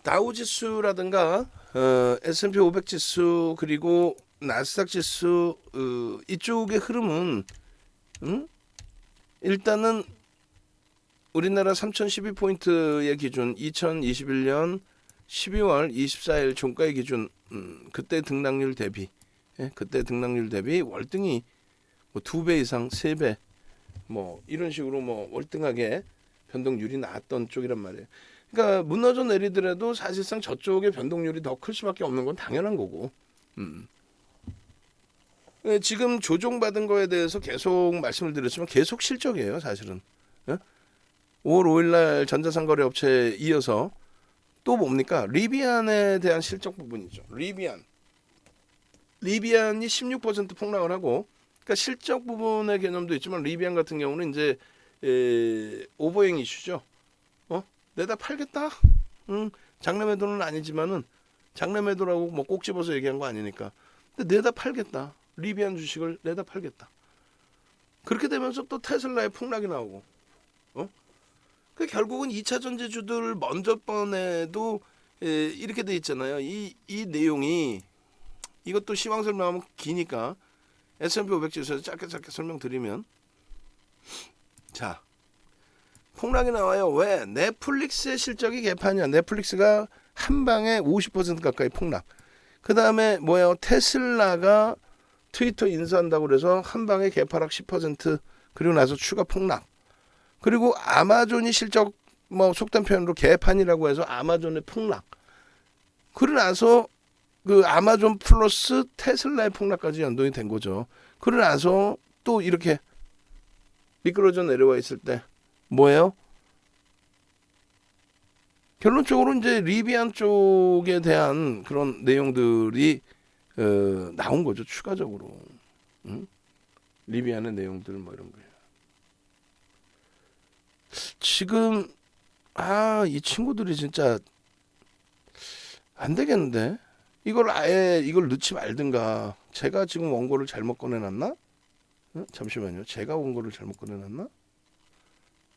다우 지수라든가 S&P 500 지수 그리고 나스닥 지수 이쪽의 흐름은 일단은 우리나라 3012포인트의 기준 2021년 12월 24일 종가의 기준 그때 등락률 대비 그때 등락률 대비 월등히 뭐 2배 이상 3배 뭐 이런 식으로 뭐 월등하게 변동률이 나왔던 쪽이란 말이에요. 그러니까 무너져 내리더라도 사실상 저쪽의 변동률이 더 클 수밖에 없는 건 당연한 거고. 지금 조정받은 거에 대해서 계속 말씀을 드렸지만 계속 실적이에요, 사실은. 5월 5일 날 전자상거래 업체에 이어서 또 뭡니까? 리비안에 대한 실적 부분이죠. 리비안이 16% 폭락을 하고, 그러니까 실적 부분의 개념도 있지만 리비안 같은 경우는 이제 오버행 이슈죠. 내다 팔겠다. 장래 매도는 아니지만은 장래 매도라고 뭐 꼭 집어서 얘기한 거 아니니까. 근데 내다 팔겠다. 리비안 주식을 내다 팔겠다. 그렇게 되면서 또 테슬라의 폭락이 나오고. 그 결국은 2차 전지주들 먼저 번에도 이렇게 돼 있잖아요. 이 내용이 이것도 시황 설명하면 기니까 S&P 500 지수에서 짧게 설명드리면 자. 폭락이 나와요. 왜? 넷플릭스의 실적이 개판이야. 넷플릭스가 한 방에 50% 가까이 폭락. 그 다음에 뭐예요? 테슬라가 트위터 인수한다고 그래서 한 방에 개파락 10% 그리고 나서 추가 폭락. 그리고 아마존이 실적 뭐 속된 표현으로 개판이라고 해서 아마존의 폭락. 그러고 나서 그 아마존 플러스 테슬라의 폭락까지 연동이 된 거죠. 그러고 나서 또 이렇게 미끄러져 내려와 있을 때 뭐예요? 결론적으로 이제 리비안 쪽에 대한 그런 내용들이 나온 거죠. 추가적으로. 리비안의 내용들 뭐 이런 거예요. 지금 이 친구들이 진짜 안 되겠는데? 이걸 아예 이걸 넣지 말든가. 제가 지금 원고를 잘못 꺼내놨나? 잠시만요. 제가 원고를 잘못 꺼내놨나?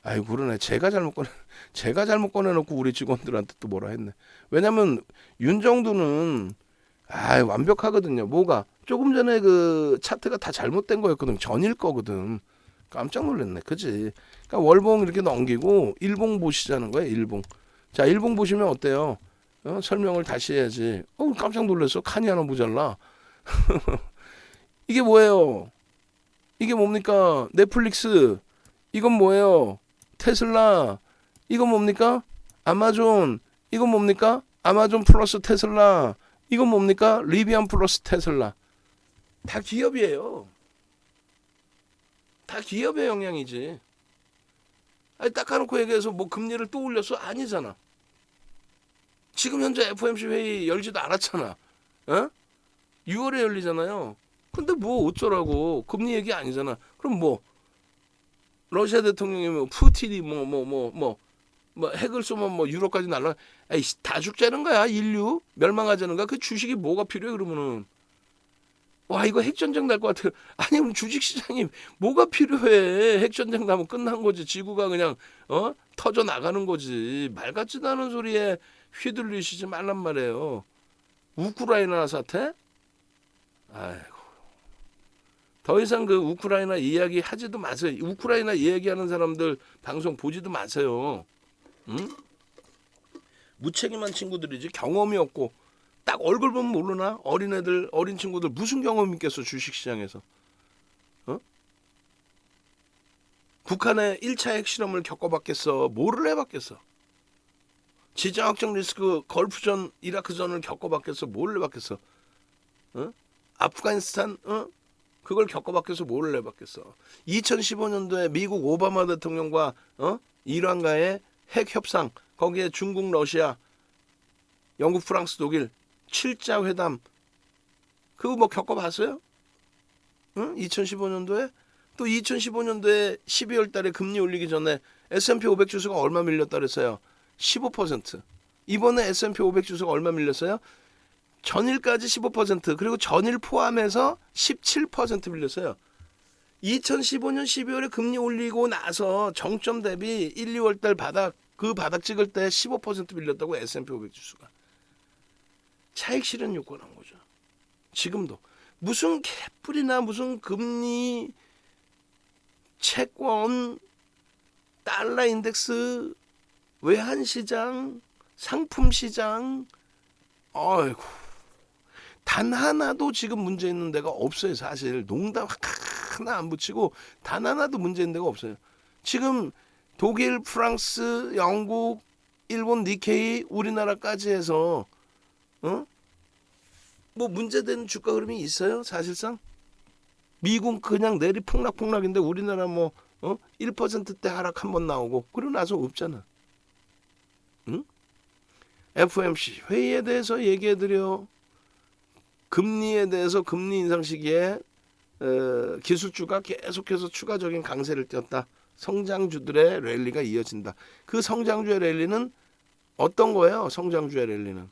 아이고 그러네. 제가 잘못 꺼내놓고 우리 직원들한테 또 뭐라 했네. 왜냐면 윤정두는 완벽하거든요. 뭐가 조금 전에 그 차트가 다 잘못된 거였거든. 전일 거거든. 깜짝 놀랐네. 그지? 그러니까 월봉 이렇게 넘기고 일봉 보시자는 거예요. 일봉. 자, 일봉 보시면 어때요? 설명을 다시 해야지. 깜짝 놀랐어. 칸이 하나 모자라. 이게 뭐예요? 이게 뭡니까? 넷플릭스. 이건 뭐예요? 테슬라. 이건 뭡니까? 아마존. 이건 뭡니까? 아마존 플러스 테슬라. 이건 뭡니까? 리비안 플러스 테슬라. 다 기업이에요. 다 기업의 영향이지. 딱 해놓고 얘기해서 뭐 금리를 또 올렸어? 아니잖아. 지금 현재 FOMC 회의 열지도 않았잖아. 6월에 열리잖아요. 근데 뭐 어쩌라고. 금리 얘기 아니잖아. 그럼 뭐 러시아 대통령이 뭐 푸틴이 뭐 핵을 쏘면 뭐 유럽까지 날라. 다 죽자는 거야. 인류 멸망하자는 거야. 그 주식이 뭐가 필요해 그러면은. 와 이거 핵전쟁 날 것 같아. 아니 그럼 주식시장이 뭐가 필요해. 핵전쟁 나면 끝난 거지. 지구가 그냥 터져 나가는 거지. 말 같지도 않은 소리에 휘둘리시지 말란 말이에요. 우크라이나 사태? 아이고. 더 이상 그 우크라이나 이야기 하지도 마세요. 우크라이나 이야기하는 사람들 방송 보지도 마세요. 무책임한 친구들이지. 경험이 없고 딱 얼굴 보면 모르나? 어린애들 어린 친구들 무슨 경험이 있겠어 주식시장에서. 북한의 1차 핵실험을 겪어봤겠어. 뭐를 해봤겠어. 지정학적 리스크 걸프전 이라크전을 겪어봤겠어. 뭐를 해봤겠어. 아프가니스탄 그걸 겪어봤겠어. 뭐를 해봤겠어. 2015년도에 미국 오바마 대통령과 이란과의 핵 협상, 거기에 중국, 러시아, 영국, 프랑스, 독일 7자 회담 그거 뭐 겪어봤어요? 2015년도에 또 2015년도에 12월 달에 금리 올리기 전에 S&P 500 지수가 얼마 밀렸다 그랬어요? 15%. 이번에 S&P 500 지수가 얼마 밀렸어요? 전일까지 15% 그리고 전일 포함해서 17% 밀렸어요. 2015년 12월에 금리 올리고 나서 정점 대비 1, 2월 달 바닥 그 바닥 찍을 때 15% 밀렸다고 S&P 500 지수가. 차익 실현 요건 한 거죠. 지금도 무슨 개뿔이나 무슨 금리, 채권, 달러 인덱스, 외환 시장, 상품 시장, 아이고 단 하나도 지금 문제 있는 데가 없어요. 사실 농담 하나 안 붙이고 단 하나도 문제 있는 데가 없어요. 지금 독일, 프랑스, 영국, 일본 니케이, 우리나라까지 해서 뭐 문제된 주가 흐름이 있어요? 사실상 미국 그냥 내리 폭락인데 우리나라 뭐 1%대 하락 한번 나오고 그러고 나서 없잖아. 응? FOMC 회의에 대해서 얘기해드려. 금리에 대해서 금리 인상 시기에 기술주가 계속해서 추가적인 강세를 띄었다. 성장주들의 랠리가 이어진다. 그 성장주의 랠리는 어떤 거예요? 성장주의 랠리라는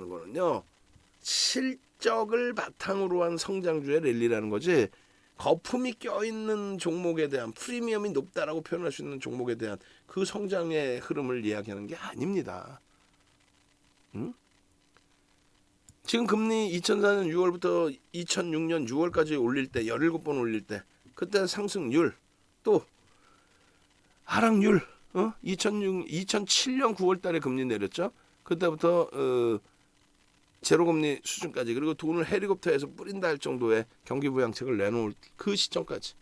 거는요. 실적을 바탕으로 한 성장주의 랠리라는 거지. 거품이 껴있는 종목에 대한 프리미엄이 높다라고 표현할 수 있는 종목에 대한 그 성장의 흐름을 이야기하는 게 아닙니다. 응? 지금 금리 2004년 6월부터 2006년 6월까지 올릴 때 17번 올릴 때 그때 상승률 또 하락률 2007년 9월 달에 금리 내렸죠. 그때부터 제로금리 수준까지 그리고 돈을 헬리콥터에서 뿌린다 할 정도의 경기부양책을 내놓을 그 시점까지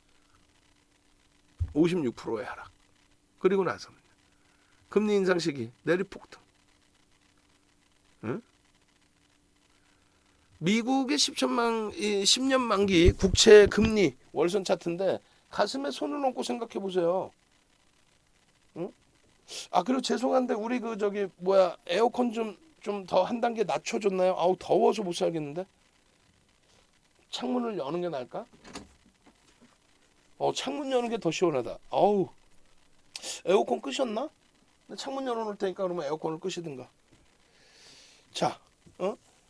56%의 하락. 그리고 나서는 금리 인상 시기 내리폭등. 응? 미국의 10년 만기 국채 금리 월선 차트인데 가슴에 손을 얹고 생각해 보세요. 응? 아 그리고 죄송한데 우리 그 저기 에어컨 좀 더 한 단계 낮춰줬나요? 아우 더워서 못 살겠는데. 창문을 여는 게 나을까? 창문 여는 게 더 시원하다. 아우 에어컨 끄셨나? 창문 열어놓을 테니까 그러면 에어컨을 끄시든가. 자,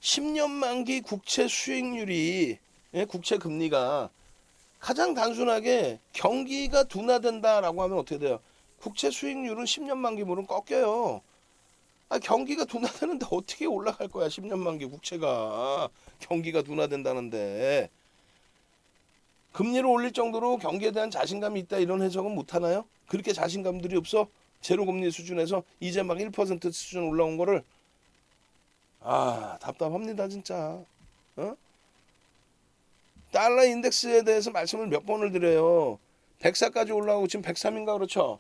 10년 만기 국채 수익률이 국채 금리가 가장 단순하게 경기가 둔화된다라고 하면 어떻게 돼요? 국채 수익률은 10년 만기물은 꺾여요. 경기가 둔화되는데 어떻게 올라갈 거야? 10년 만기 국채가 경기가 둔화된다는데 금리를 올릴 정도로 경기에 대한 자신감이 있다 이런 해석은 못 하나요? 그렇게 자신감들이 없어? 제로금리 수준에서 이제 막 1% 수준 올라온 거를 답답합니다 진짜. 달러 인덱스에 대해서 말씀을 몇 번을 드려요. 104까지 올라오고 지금 103인가 그렇죠?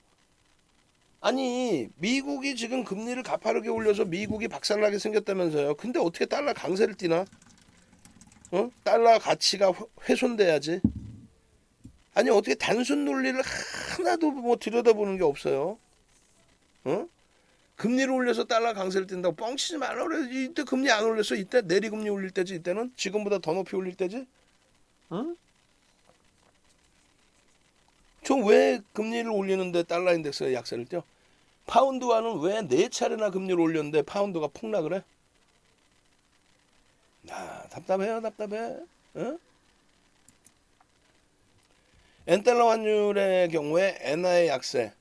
아니 미국이 지금 금리를 가파르게 올려서 미국이 박살나게 생겼다면서요. 근데 어떻게 달러 강세를 띠나? 달러 가치가 훼손돼야지. 아니 어떻게 단순 논리를 하나도 뭐 들여다보는 게 없어요. 금리를 올려서 달러 강세를 띈다고 뻥치지 말라 그래. 이때 금리 안 올렸어. 이때 내리금리 올릴 때지. 이때는 지금보다 더 높이 올릴 때지. 저 왜 금리를 올리는데 달러 인덱스가 약세를 띄어? 파운드와는 왜 4차례나 금리를 올렸는데 파운드가 폭락을 해? 답답해요. 엔달러 환율의 경우에 엔화의 약세,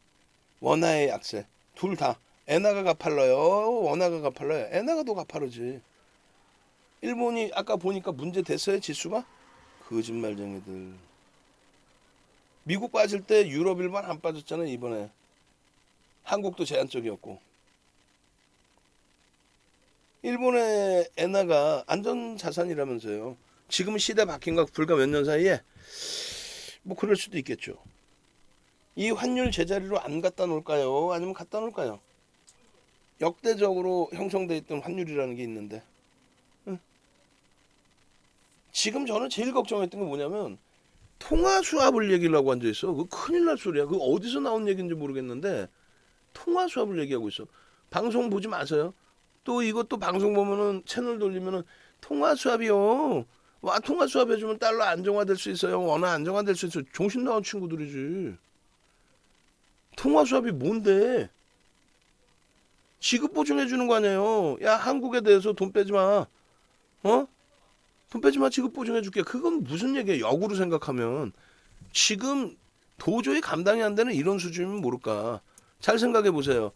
원화의 약세 둘 다 엔화가 가팔러요, 원화가 가팔러요. 엔화가 더 가파르지. 일본이 아까 보니까 문제 됐어요 지수가? 거짓말쟁이들. 미국 빠질 때 유럽 일반 안 빠졌잖아요 이번에. 한국도 제한적이었고. 일본의 엔화가 안전자산이라면서요. 지금 시대 바뀐 거 불과 몇 년 사이에 뭐 그럴 수도 있겠죠. 이 환율 제자리로 안 갖다 놓을까요? 아니면 갖다 놓을까요? 역대적으로 형성돼 있던 환율이라는 게 있는데 지금 저는 제일 걱정했던 게 뭐냐면 통화 수합을 얘기를 하고 앉아있어. 그거 큰일 날 소리야. 그거 어디서 나온 얘기인지 모르겠는데 통화 수합을 얘기하고 있어. 방송 보지 마세요. 또 이것도 방송 보면은 채널 돌리면은 통화 수합이요. 와 통화 수합 해주면 달러 안정화될 수 있어요. 원화 안정화될 수 있어요. 정신 나간 친구들이지. 통화 수합이 뭔데? 지급 보증해 주는 거 아니에요. 야 한국에 대해서 돈 빼지 마. 돈 빼지 마. 지급 보증해 줄게. 그건 무슨 얘기야? 역으로 생각하면 지금 도저히 감당이 안 되는 이런 수준이면 모를까. 잘 생각해 보세요.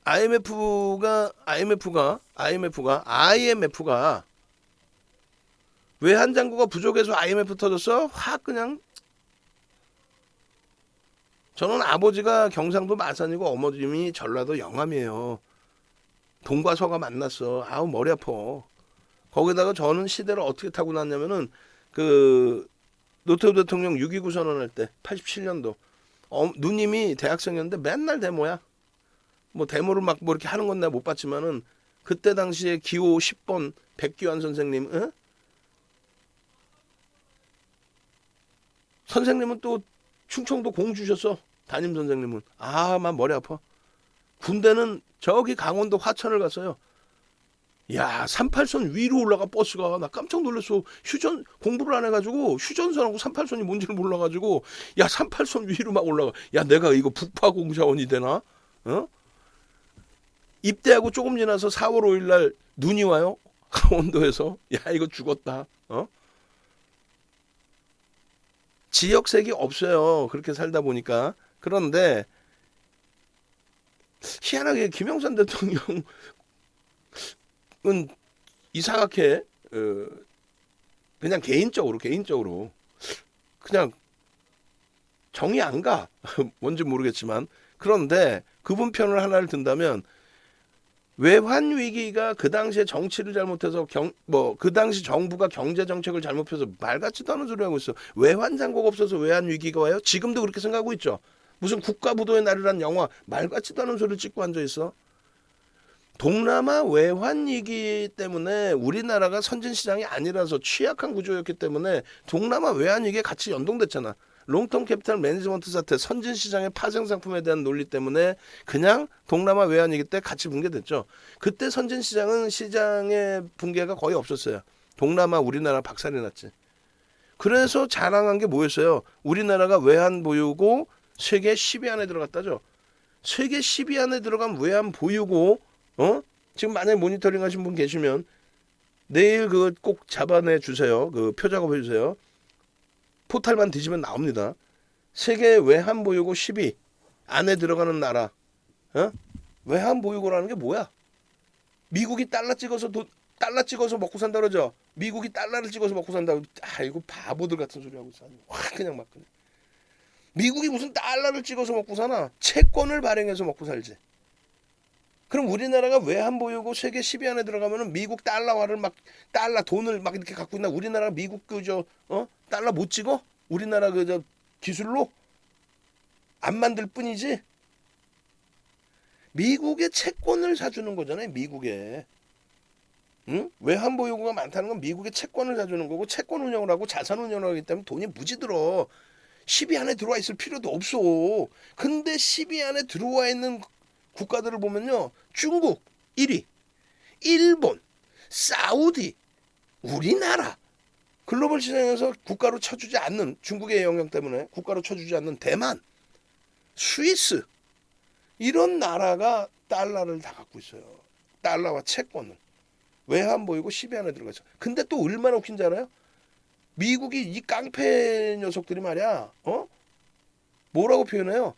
IMF가 외환 잔고가 부족해서 IMF 터졌어? 확 그냥. 저는 아버지가 경상도 마산이고 어머님이 전라도 영암이에요. 동과 서가 만났어. 아우 머리 아파. 거기다가 저는 시대를 어떻게 타고 났냐면은 그 노태우 대통령 6.29 선언할 때 87년도 누님이 대학생이었는데 맨날 데모야. 뭐 데모를 막 뭐 이렇게 하는 건 내가 못 봤지만은 그때 당시에 기호 10번 백기환 선생님, 응? 선생님은 또 충청도 공주셨어. 담임 선생님은. 막 머리 아파. 군대는 저기 강원도 화천을 갔어요. 야, 38선 위로 올라가 버스가. 나 깜짝 놀랐어. 휴전 공부를 안 해가지고 휴전선하고 38선이 뭔지를 몰라가지고 야 38선 위로 막 올라가. 야 내가 이거 북파공사원이 되나? 어? 입대하고 조금 지나서 4월 5일 날 눈이 와요. 강원도에서. 야 이거 죽었다. 어? 지역색이 없어요. 그렇게 살다 보니까. 그런데 희한하게 김영삼 대통령은 이상하게 그냥 개인적으로 그냥 정이 안 가. 뭔지 모르겠지만. 그런데 그분 편을 하나를 든다면 외환 위기가 그 당시에 정치를 잘못해서 그 당시 정부가 경제 정책을 잘못해서 말 같지도 않은 소리 하고 있어. 외환 잔고가 없어서 외환 위기가 와요? 지금도 그렇게 생각하고 있죠. 무슨 국가부도의 날이란 영화 말 같지도 않은 소리를 찍고 앉아 있어. 동남아 외환 위기 때문에 우리나라가 선진 시장이 아니라서 취약한 구조였기 때문에 동남아 외환 위기에 같이 연동됐잖아. 롱텀 캐피탈 매니지먼트 사태, 선진 시장의 파생 상품에 대한 논리 때문에 그냥 동남아 외환 위기 때 같이 붕괴됐죠. 그때 선진 시장은 시장의 붕괴가 거의 없었어요. 동남아 우리나라 박살이 났지. 그래서 자랑한 게 뭐였어요? 우리나라가 외환 보유고 세계 10위 안에 들어갔다죠. 세계 10위 안에 들어간 외환 보유고 지금 만약에 모니터링 하신 분 계시면 내일 그거 꼭 잡아내 주세요. 그 표 작업해 주세요. 포탈만 뒤지면 나옵니다. 세계 외환 보유고 10위 안에 들어가는 나라. 외환 보유고라는 게 뭐야? 미국이 달러 찍어서 먹고 산다 그러죠. 미국이 달러를 찍어서 먹고 산다고. 이거 바보들 같은 소리 하고 있어. 확 그냥 막 그냥. 미국이 무슨 달러를 찍어서 먹고 사나? 채권을 발행해서 먹고 살지. 그럼 우리나라가 외환 보유고 세계 10위 안에 들어가면은 미국 달러화를 달러 돈을 막 이렇게 갖고 있나? 우리나라가 미국 달러 못 찍어? 우리나라 기술로 안 만들 뿐이지. 미국의 채권을 사주는 거잖아요. 미국에. 응? 외환 보유고가 많다는 건 미국의 채권을 사주는 거고 채권 운영을 하고 자산 운영을 하기 때문에 돈이 무지 들어. 10위 안에 들어와 있을 필요도 없어. 근데 10위 안에 들어와 있는 국가들을 보면요. 중국 1위, 일본, 사우디, 우리나라. 글로벌 시장에서 국가로 쳐주지 않는 중국의 영향 때문에 국가로 쳐주지 않는 대만, 스위스 이런 나라가 달러를 다 갖고 있어요. 달러와 채권을. 외환 보이고 10위 안에 들어가죠. 근데 또 얼마나 웃긴지 알아요? 미국이 이 깡패 녀석들이 말이야. 뭐라고 표현해요?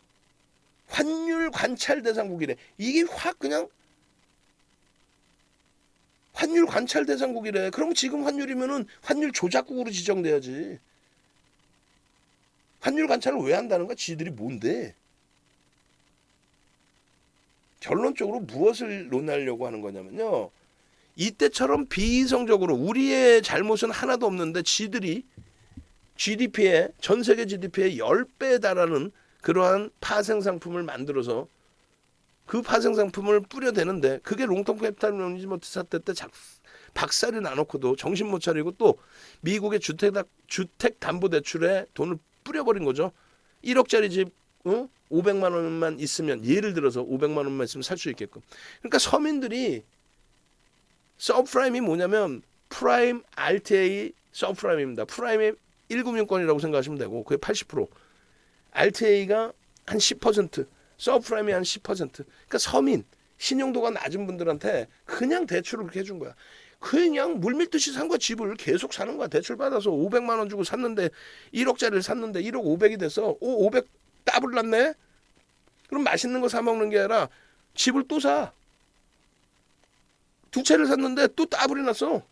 환율 관찰 대상국이래. 이게 확 그냥 환율 관찰 대상국이래. 그럼 지금 환율이면은 환율 조작국으로 지정돼야지. 환율 관찰을 왜 한다는 거야? 지들이 뭔데? 결론적으로 무엇을 논하려고 하는 거냐면요. 이때처럼 비이성적으로 우리의 잘못은 하나도 없는데 지들이 GDP의 전 세계 GDP의 10배에 달하는 그러한 파생 상품을 만들어서 그 파생 상품을 뿌려대는데 그게 롱텀 캐피탈 매니지먼트 사태 때 박살이 나놓고도 정신 못 차리고 또 미국의 주택 담보 대출에 돈을 뿌려버린 거죠. 1억짜리 집 500만 원만 있으면 예를 들어서 500만 원만 있으면 살 수 있게끔. 그러니까 서민들이 서프라임이 뭐냐면 프라임 RTA 서프라임입니다. 프라임의 1금융권이라고 생각하시면 되고 그게 80%. RTA가 한 10%, 서프라임이 한 10%. 그러니까 서민 신용도가 낮은 분들한테 그냥 대출을 그렇게 해준 거야. 그냥 물밀듯이 산 거야. 집을 계속 사는 거야. 대출 받아서 500만 원 주고 샀는데 1억짜리를 샀는데 1억 500이 돼서 500 더블 났네. 그럼 맛있는 거 사 먹는 게 아니라 집을 또 사. 두 채를 샀는데 또 더블이 났어.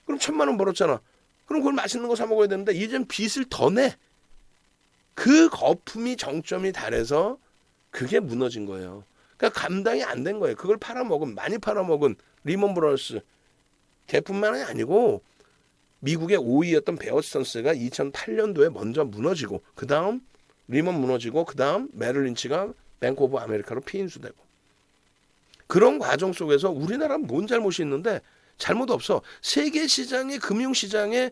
그럼 1,000만 원 벌었잖아. 그럼 그걸 맛있는 거 사 먹어야 되는데 이젠 빚을 더 내. 그 거품이 정점이 달해서 그게 무너진 거예요. 그러니까 감당이 안 된 거예요. 그걸 팔아먹은, 많이 팔아먹은 리먼 브러더스 걔뿐만이 아니고 미국의 5위였던 베어스턴스가 2008년도에 먼저 무너지고 그 다음 리먼 무너지고 그 다음 메릴 린치가 뱅크 오브 아메리카로 피인수되고 그런 과정 속에서 우리나라는 뭔 잘못이 있는데 잘못 없어. 세계 시장의 금융시장에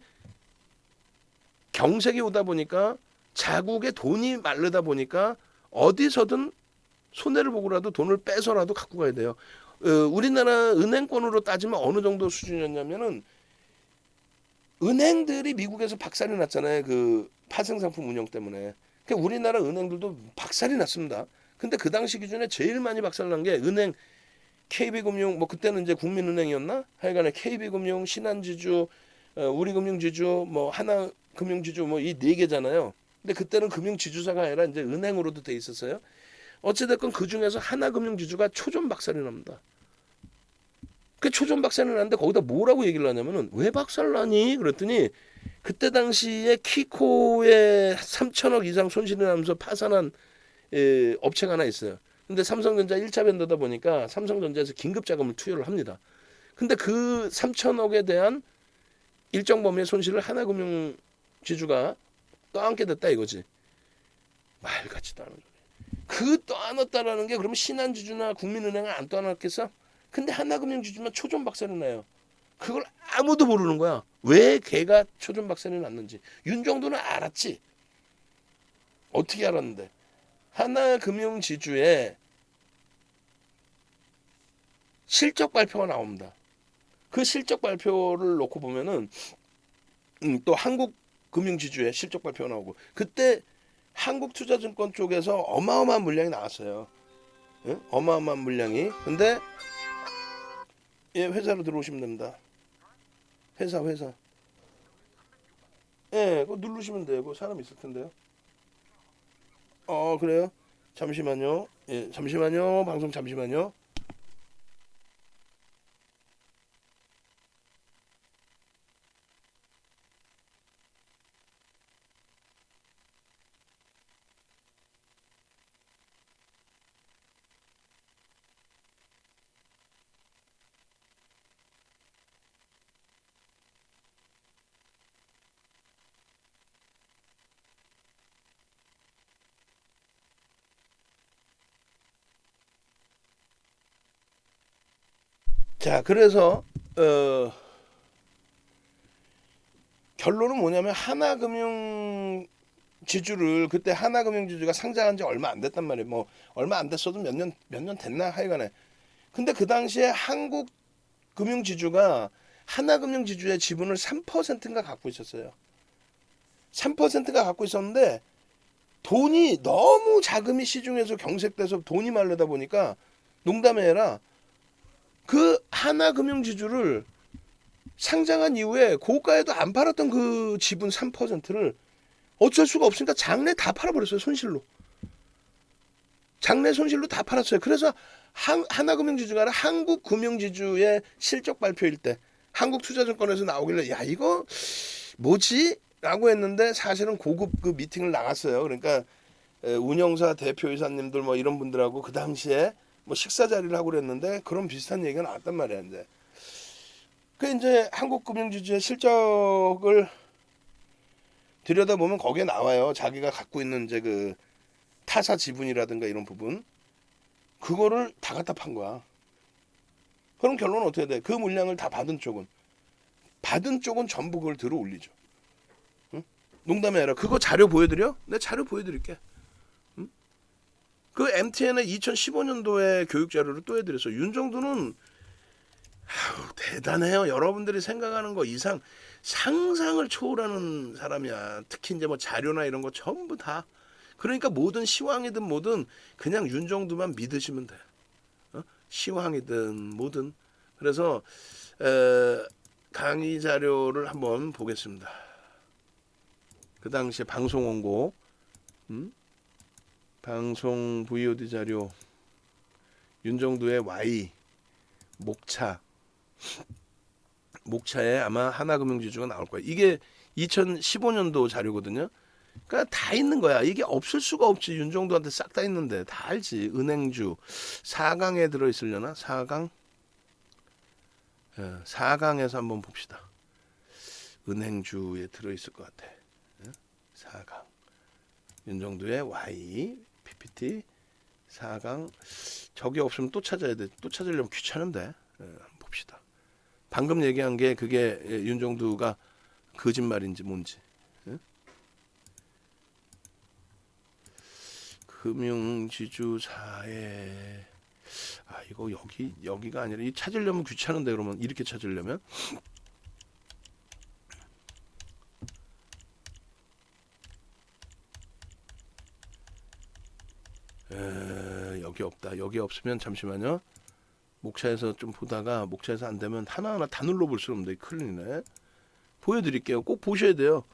경색이 오다 보니까 자국의 돈이 마르다 보니까 어디서든 손해를 보고라도 돈을 빼서라도 갖고 가야 돼요. 우리나라 은행권으로 따지면 어느 정도 수준이었냐면은 은행들이 미국에서 박살이 났잖아요. 그 파생상품 운영 때문에. 그러니까 우리나라 은행들도 박살이 났습니다. 근데 그 당시 기준에 제일 많이 박살난 게 은행 KB금융 뭐 그때는 이제 국민은행이었나? 하여간에 KB금융, 신한지주, 우리금융지주, 뭐 하나금융지주 뭐 이 네 개잖아요. 근데 그때는 금융지주사가 아니라 이제 은행으로도 돼 있었어요. 어찌됐건 그 중에서 하나금융지주가 초전 박살이 납니다. 그 초전 박살이 났는데 거기다 뭐라고 얘기를 하냐면은 왜 박살나니? 그랬더니 그때 당시에 키코에 3천억 이상 손실이 나면서 파산한 업체가 하나 있어요. 근데 삼성전자 1차 벤더다 보니까 삼성전자에서 긴급 자금을 투여를 합니다. 근데 그 3천억에 대한 일정 범위의 손실을 하나금융지주가 떠안게 됐다 이거지. 말 같지도 않은 소리. 그 떠안았다라는 게 그러면 신한지주나 국민은행은 안 떠안았겠어? 근데 하나금융지주만 초전 박살이 나요. 그걸 아무도 모르는 거야. 왜 걔가 초전 박살이 났는지. 윤정도는 알았지. 어떻게 알았는데? 하나금융지주에 실적 발표가 나옵니다. 그 실적 발표를 놓고 보면은 또 한국금융지주의 실적 발표가 나오고 그때 한국투자증권 쪽에서 어마어마한 물량이 나왔어요. 예? 어마어마한 물량이. 근데 예, 회사로 들어오시면 됩니다. 회사. 예, 그거 누르시면 돼요. 그 사람 있을 텐데요. 그래요? 잠시만요. 예, 잠시만요. 방송 잠시만요. 자, 그래서 결론은 뭐냐면 하나금융지주를 그때 하나금융지주가 상장한 지 얼마 안 됐단 말이에요. 뭐 얼마 안 됐어도 몇 년 됐나 하여간에. 근데 그 당시에 한국금융지주가 하나금융지주의 지분을 3%인가 갖고 있었어요. 3%가 갖고 있었는데 돈이 너무 자금이 시중에서 경색돼서 돈이 마르다 보니까 농담이 아니라 그 하나금융지주를 상장한 이후에 고가에도 안 팔았던 그 지분 3%를 어쩔 수가 없으니까 장내 다 팔아버렸어요. 손실로. 장내 손실로 다 팔았어요. 그래서 하나금융지주가 아니라 한국금융지주의 실적 발표일 때 한국투자증권에서 나오길래 야 이거 뭐지? 라고 했는데 사실은 고급 그 미팅을 나갔어요. 그러니까 운영사 대표이사님들 뭐 이런 분들하고 그 당시에 뭐 식사 자리를 하고 그랬는데 그런 비슷한 얘기가 나왔단 말이야. 이제 한국금융지주의 실적을 들여다보면 거기에 나와요. 자기가 갖고 있는 이제 그 타사 지분이라든가 이런 부분 그거를 다 갖다 판 거야. 그럼 결론은 어떻게 돼? 그 물량을 다 받은 쪽은 전부 그걸 들어 올리죠. 응? 농담이 아니라 그거 자료 보여드려? 내 자료 보여드릴게. 응? 그 MTN의 2015년도에 교육 자료를 또 해드렸어. 윤정도는 대단해요. 여러분들이 생각하는 거 이상 상상을 초월하는 사람이야. 특히 이제 뭐 자료나 이런 거 전부 다. 그러니까 모든 시황이든 뭐든 그냥 윤정도만 믿으시면 돼. 시황이든 뭐든. 그래서 강의 자료를 한번 보겠습니다. 그 당시에 방송 원고, 방송 VOD 자료, 윤정두의 Y, 목차에 아마 하나금융지주가 나올 거예요. 이게 2015년도 자료거든요. 그러니까 다 있는 거야. 이게 없을 수가 없지. 윤정두한테 싹 다 있는데 다 알지. 은행주 4강에 들어있으려나? 4강? 4강에서 한번 봅시다. 은행주에 들어있을 것 같아. 4강 윤정두의 Y PPT 4강. 저게 없으면 또 찾아야 돼. 또 찾으려면 귀찮은데. 한번 봅시다. 방금 얘기한 게 그게 윤정두가 거짓말인지 뭔지. 금융지주사에 이거 여기가 아니라 이 찾으려면 귀찮은데. 그러면 이렇게 찾으려면 여기 없다. 여기 없으면 잠시만요. 목차에서 좀 보다가 목차에서 안 되면 하나하나 다 눌러볼 수 없는데 큰일이네. 보여드릴게요. 꼭 보셔야 돼요.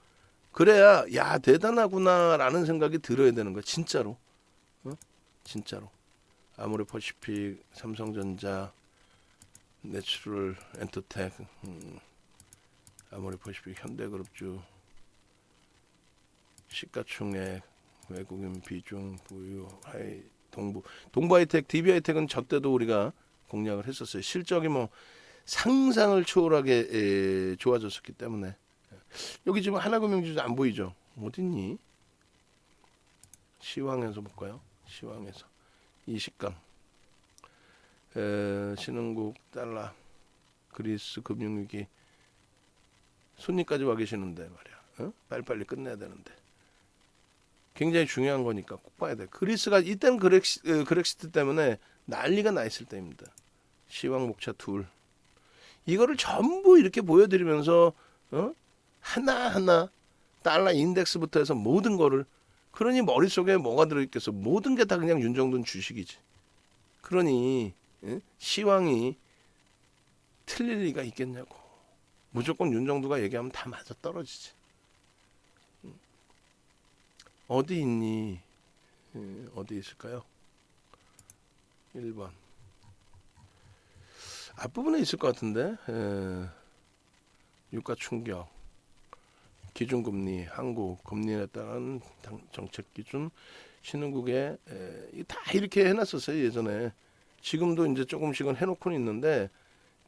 그래야 야 대단하구나라는 생각이 들어야 되는 거야. 진짜로. 진짜로. 아모레퍼시픽, 삼성전자, 내추럴 엔터텍, 아모레퍼시픽, 현대그룹주, 시가총액, 외국인 비중, 부유, 동부하이텍, DB하이텍은 저 때도 우리가 공략을 했었어요. 실적이 뭐 상상을 초월하게 좋아졌었기 때문에. 여기 지금 하나금융지주 안 보이죠? 어딨니? 시황에서 볼까요? 시황에서 이 식감, 신흥국, 달러, 그리스 금융위기, 손님까지 와 계시는데 말이야. 빨리빨리 끝내야 되는데. 굉장히 중요한 거니까 꼭 봐야 돼. 그리스가 이때는 그렉시트 때문에 난리가 나 있을 때입니다. 시황 목차 둘. 이거를 전부 이렇게 보여드리면서 하나하나 달러 인덱스부터 해서 모든 거를. 그러니 머릿속에 뭐가 들어있겠어. 모든 게 다 그냥 윤정두는 주식이지. 그러니 시황이 틀릴 리가 있겠냐고. 무조건 윤정두가 얘기하면 다 맞아 떨어지지. 어디 있니? 어디 있을까요? 1번 앞부분에 있을 것 같은데. 유가 충격, 기준금리, 한국 금리에 따른 정책기준, 신흥국에 다 이렇게 해놨었어요 예전에. 지금도 이제 조금씩은 해놓고는 있는데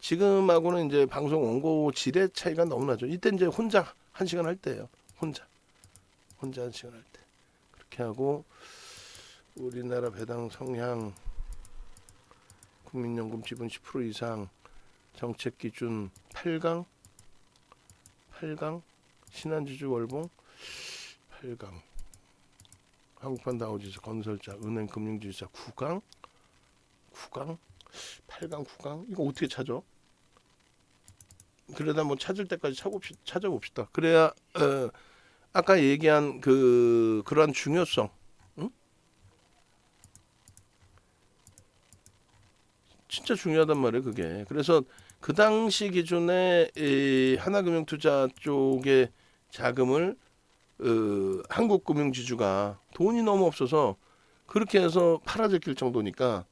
지금하고는 이제 방송 원고 질의 차이가 너무 나죠. 이때 이제 혼자 1시간 할 때예요. 혼자 1시간 할 때. 그렇게 하고 우리나라 배당 성향, 국민연금 지분 10% 이상, 정책기준 8강, 신한지주 월봉 8강, 한국판 다우지수, 건설자, 은행, 금융지주사 9강, 8강, 9강. 이거 어떻게 찾아? 그러다 뭐 찾을 때까지 찾아봅시다. 그래야 아까 얘기한 그러한 중요성, 진짜 중요하단 말이에요 그게. 그래서 그 당시 기준에 이 하나금융투자 쪽의 자금을 한국금융지주가 돈이 너무 없어서 그렇게 해서 팔아제낄 정도니까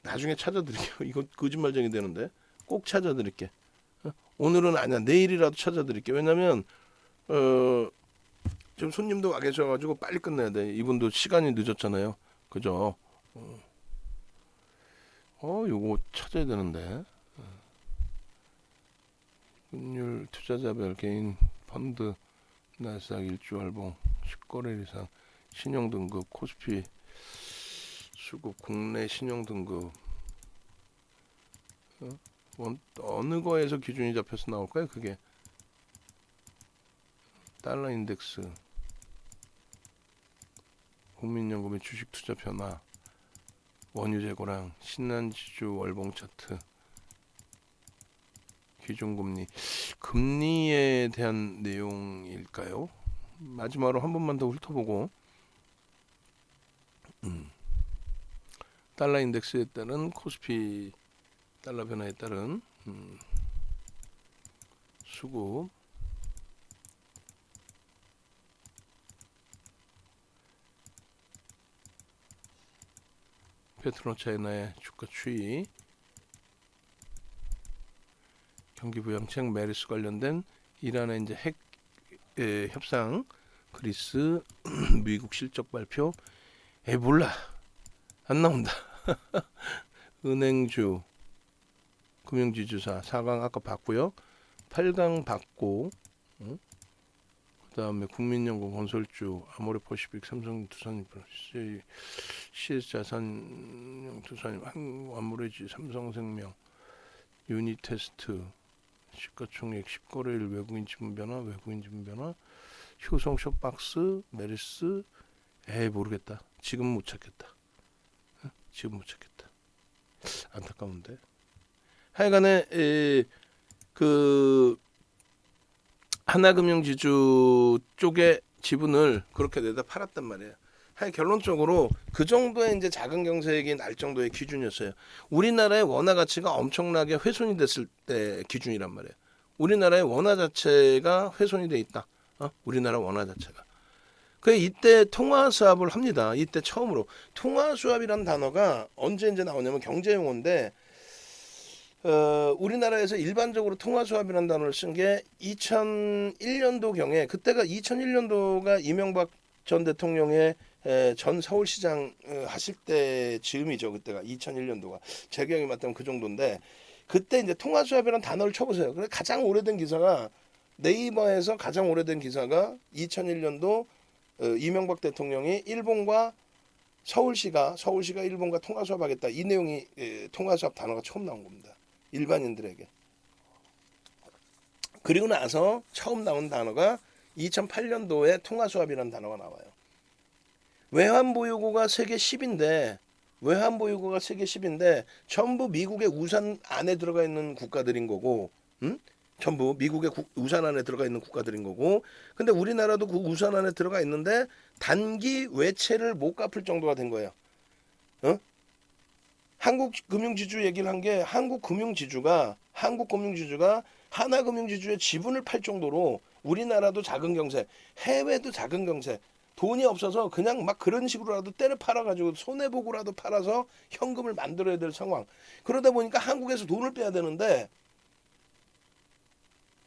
나중에 찾아드릴게요. 이거 거짓말쟁이 되는데 꼭 찾아드릴게. 오늘은 아니야, 내일이라도 찾아드릴게. 왜냐면 지금 손님도 와 계셔가지고 빨리 끝내야 돼. 이분도 시간이 늦었잖아요. 그죠? 요거 찾아야 되는데. 환율, 투자자별, 개인, 펀드, 나스닥 일주월봉, 10거래일 이상, 신용등급, 코스피, 수급, 국내 신용등급. 어느 거에서 기준이 잡혀서 나올까요? 그게 달러 인덱스, 국민연금의 주식 투자 변화, 원유 재고량, 신한지주 월봉 차트, 기준금리, 금리에 대한 내용일까요? 마지막으로 한 번만 더 훑어보고 달러 인덱스에 따른 코스피 달러 변화에 따른 수급, 페트로차이나의 주가 추이, 경기 부양책, 메르스 관련된 이란의 이제 핵 협상, 그리스 미국 실적 발표, 몰라, 안 나온다. 은행주, 금융지주사 4강 아까 봤고요. 8강 봤고, 그다음에 국민연금, 건설주, 아모레퍼시픽, 삼성, 두산인프라, CS자산, 두산, 한국암모레지, 삼성생명, 유니테스트, 시가총액, 10거래일, 외국인 지분 변화, 효성 쇼박스, 메르스, 모르겠다. 지금 못 찾겠다. 안타까운데. 하여간에 그 하나금융지주 쪽에 지분을 그렇게 내다 팔았단 말이에요. 결론적으로 그 정도의 이제 작은 경색이 날 정도의 기준이었어요. 우리나라의 원화 가치가 엄청나게 훼손이 됐을 때 기준이란 말이에요. 우리나라의 원화 자체가 훼손이 돼 있다. 우리나라 원화 자체가. 이때 통화 수합을 합니다. 이때 처음으로 통화 수합이라는 단어가 언제 이제 나오냐면 경제 용어인데, 우리나라에서 일반적으로 통화 수합이라는 단어를 쓴 게 2001년도 경에, 그때가 2001년도가 이명박 전 대통령의 전 서울시장 하실 때 즈음이죠. 그때가 2001년도가 제 기억에 맞다면 그 정도인데, 그때 이제 통화 수합이라는 단어를 쳐보세요. 그래 가장 오래된 기사가 네이버에서 가장 오래된 기사가 2001년도 이명박 대통령이 일본과 서울시가 일본과 통화 수합하겠다, 이 내용이 통화 수합 단어가 처음 나온 겁니다. 일반인들에게. 그리고 나서 처음 나온 단어가 2008년도에 통화 수합이라는 단어가 나와요. 외환 보유고가 세계 10인데 전부 미국의 우산 안에 들어가 있는 국가들인 거고, 전부 미국의 우산 안에 들어가 있는 국가들인 거고, 근데 우리나라도 그 우산 안에 들어가 있는데 단기 외채를 못 갚을 정도가 된 거예요. 한국 금융지주 얘기를 한 게, 한국 금융지주가 하나금융지주의 지분을 팔 정도로 우리나라도 작은 경제, 해외도 작은 경제, 돈이 없어서 그냥 막 그런 식으로라도 때려 팔아가지고 손해보고라도 팔아서 현금을 만들어야 될 상황. 그러다 보니까 한국에서 돈을 빼야 되는데,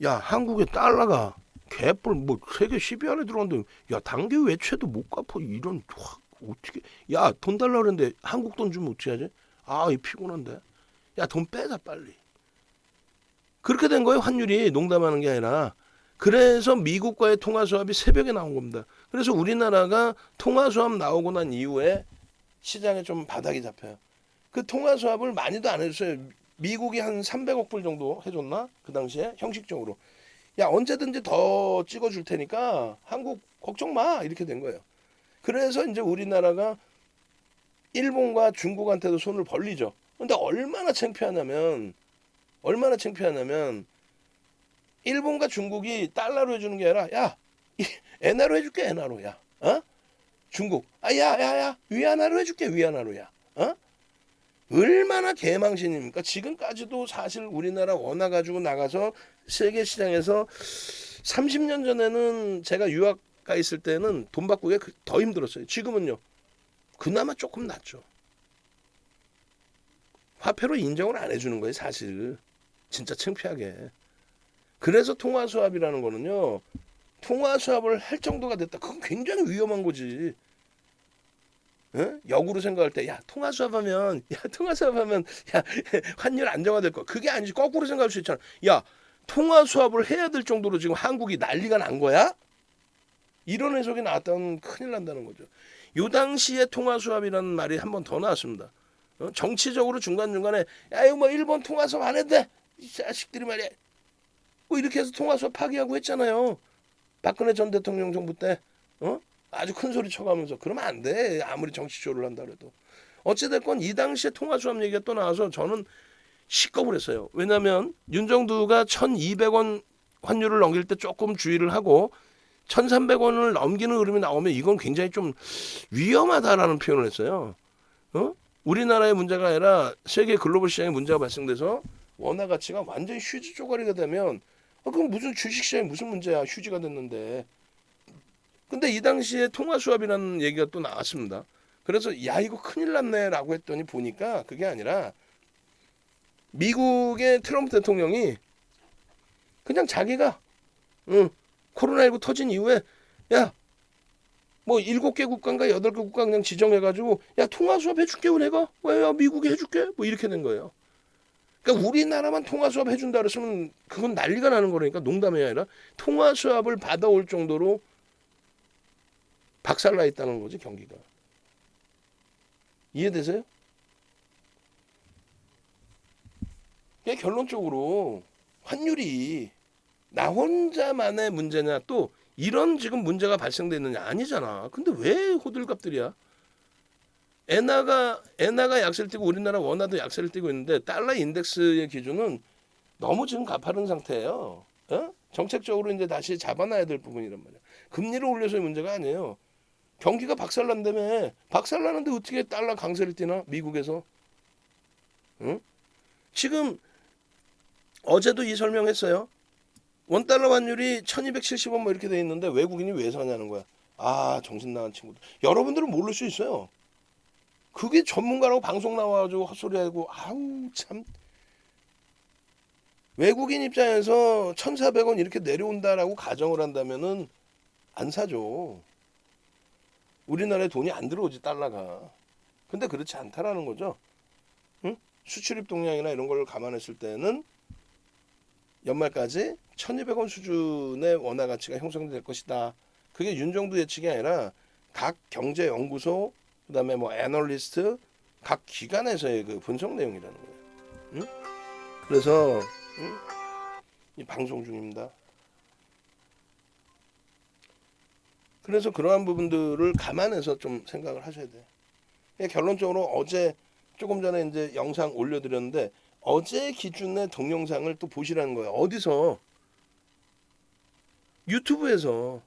야, 한국의 달러가 개뿔 뭐 세계 10위 안에 들어갔는데, 야, 단기 외채도 못 갚아. 이런, 어떻게, 야, 돈 달라 그랬는데 한국 돈 주면 어떻게 하지? 이 피곤한데. 야, 돈 빼자 빨리. 그렇게 된 거예요. 환율이. 농담하는 게 아니라. 그래서 미국과의 통화 수합이 새벽에 나온 겁니다. 그래서 우리나라가 통화 수합 나오고 난 이후에 시장에 좀 바닥이 잡혀요. 그 통화 수합을 많이도 안 해줬어요. 미국이 한 300억 불 정도 해줬나? 그 당시에 형식적으로. 야, 언제든지 더 찍어줄 테니까 한국 걱정 마, 이렇게 된 거예요. 그래서 이제 우리나라가 일본과 중국한테도 손을 벌리죠. 근데 얼마나 창피하냐면 일본과 중국이 달러로 해주는 게 아니라, 야, 엔화로 해줄게, 엔화로. 야, 중국, 야, 위안화로 해줄게, 위안화로. 야, 얼마나 개망신입니까? 지금까지도 사실 우리나라 원화 가지고 나가서 세계 시장에서 30년 전에는 제가 유학 가 있을 때는 돈 바꾸기가 더 힘들었어요. 지금은요, 그나마 조금 낫죠. 화폐로 인정을 안 해주는 거예요, 사실. 진짜 창피하게. 그래서 통화 수합이라는 거는요, 통화 수합을 할 정도가 됐다. 그건 굉장히 위험한 거지. 역으로 생각할 때, 통화 수합하면 환율 안정화될 거. 그게 아니지. 거꾸로 생각할 수 있잖아. 야, 통화 수합을 해야 될 정도로 지금 한국이 난리가 난 거야? 이런 해석이 나왔다면 큰일 난다는 거죠. 요 당시에 통화 수합이라는 말이 한 번 더 나왔습니다. 정치적으로 중간중간에, 야, 이거 뭐 일본 통화 수합 안 해도 돼, 이 자식들이 말이야, 뭐 이렇게 해서 통화 수합 파기하고 했잖아요. 박근혜 전 대통령 정부 때. 아주 큰 소리 쳐가면서. 그러면 안 돼, 아무리 정치쇼를 한다 그래도. 어찌됐건 이 당시에 통화 수합 얘기가 또 나와서 저는 시겁을 했어요. 왜냐하면 윤정두가 1200원 환율을 넘길 때 조금 주의를 하고 1300원을 넘기는 흐름이 나오면 이건 굉장히 좀 위험하다라는 표현을 했어요. 우리나라의 문제가 아니라 세계 글로벌 시장에 문제가 발생돼서 원화 가치가 완전히 휴지 쪼가리가 되면 그럼 무슨 주식시장에 무슨 문제야. 휴지가 됐는데. 근데 이 당시에 통화 수합이라는 얘기가 또 나왔습니다. 그래서 야 이거 큰일 났네라고 했더니 보니까 그게 아니라 미국의 트럼프 대통령이 그냥 자기가 코로나19 터진 이후에 야 뭐 7개 국가인가 8개 국가 그냥 지정해가지고 야 통화 수합 해줄게 내가 왜야 미국이 해줄게 뭐 이렇게 된 거예요. 그러니까 우리나라만 통화 수합 해준다 그랬으면 그건 난리가 나는 거니까 농담이 아니라 통화 수합을 받아올 정도로 박살나 있다는 거지 경기가. 이해되세요? 그러니까 결론적으로 환율이 나 혼자만의 문제냐 또 이런 지금 문제가 발생되느냐 아니잖아. 근데 왜 호들갑들이야? 엔화가 약세를 띠고 우리나라 원화도 약세를 띠고 있는데 달러 인덱스의 기준은 너무 지금 가파른 상태예요. 어? 정책적으로 이제 다시 잡아놔야 될 부분이란 말이야. 금리를 올려서의 문제가 아니에요. 경기가 박살난다며. 박살나는데 어떻게 달러 강세를 띠나 미국에서? 응? 지금 어제도 이 설명했어요. 원달러 환율이 1270원 뭐 이렇게 돼 있는데 외국인이 왜 사냐는 거야. 아 정신 나간 친구들. 여러분들은 모를 수 있어요. 그게 전문가라고 방송 나와가지고 헛소리하고 아우 참. 외국인 입장에서 1,400원 이렇게 내려온다라고 가정을 한다면은 안 사죠. 우리나라에 돈이 안 들어오지 달러가. 근데 그렇지 않다라는 거죠. 응? 수출입 동향이나 이런 걸 감안했을 때는 연말까지 1,200원 수준의 원화 가치가 형성될 것이다. 그게 윤정부 예측이 아니라 각 경제연구소 그다음에 뭐 애널리스트 각 기관에서의 그 분석 내용이라는 거예요. 응? 그래서 이 방송 중입니다. 그래서 그러한 부분들을 감안해서 좀 생각을 하셔야 돼요. 결론적으로 어제 조금 전에 이제 영상 올려드렸는데 어제 기준의 동영상을 또 보시라는 거예요. 어디서? 유튜브에서.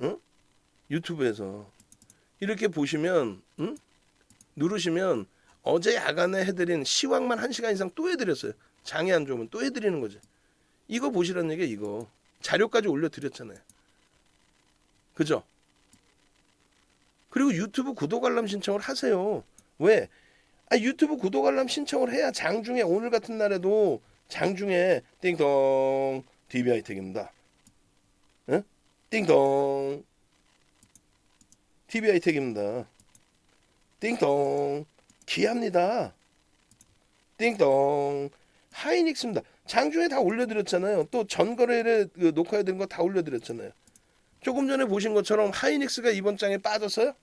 응? 유튜브에서 이렇게 보시면 누르시면 어제 야간에 해드린 시황만 1시간 이상 또 해드렸어요. 장이 안 좋으면 또 해드리는 거죠. 이거 보시라는 얘기예요. 이거 자료까지 올려드렸잖아요. 그죠? 그리고 유튜브 구독 알람 신청을 하세요. 왜? 유튜브 구독 알람 신청을 해야 장중에 오늘 같은 날에도 장중에 띵동 DB하이텍입니다. 응? 띵동 DB하이텍입니다. 띵동 기아입니다. 띵동 하이닉스입니다. 장중에 다 올려드렸잖아요. 또 전거래일에 그 녹화해둔 거 다 올려드렸잖아요. 조금 전에 보신 것처럼 하이닉스가 이번 장에 빠졌어요?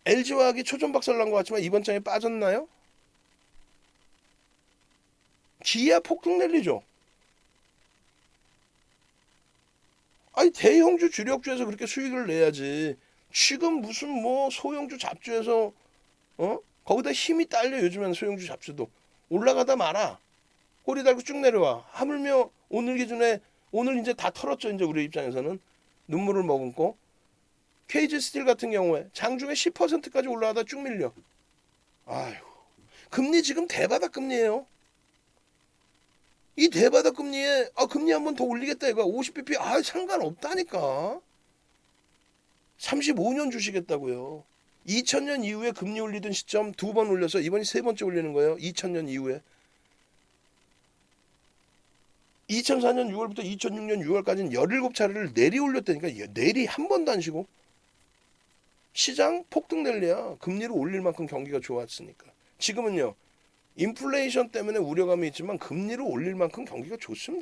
LG화학이 초전박살 난 것 같지만 이번 장에 빠졌나요? 기아 폭등 랠리죠. 대형주 주력주에서 그렇게 수익을 내야지. 지금 무슨 뭐 소형주 잡주에서 거기다 힘이 딸려. 요즘에는 소형주 잡주도 올라가다 말아. 꼬리 달고 쭉 내려와. 하물며 오늘 기준에 오늘 이제 다 털었죠. 이제 우리 입장에서는 눈물을 머금고 KG 스틸 같은 경우에 장중에 10%까지 올라가다 쭉 밀려. 아유, 금리 지금 대바닥 금리예요. 이 대바닥 금리에 금리 한 번 더 올리겠다 이거 50bp 상관없다니까. 35년 주시겠다고요. 2000년 이후에 금리 올리던 시점 2번 올려서 이번이 3번째 올리는 거예요. 2000년 이후에. 2004년 6월부터 2006년 6월까지는 17차례를 내리 올렸다니까. 내리 한 번도 안 쉬고. 시장 폭등 랠리야. 금리를 올릴 만큼 경기가 좋았으니까. 지금은요. 인플레이션 때문에 우려감이 있지만 금리를 올릴 만큼 경기가 좋습니다.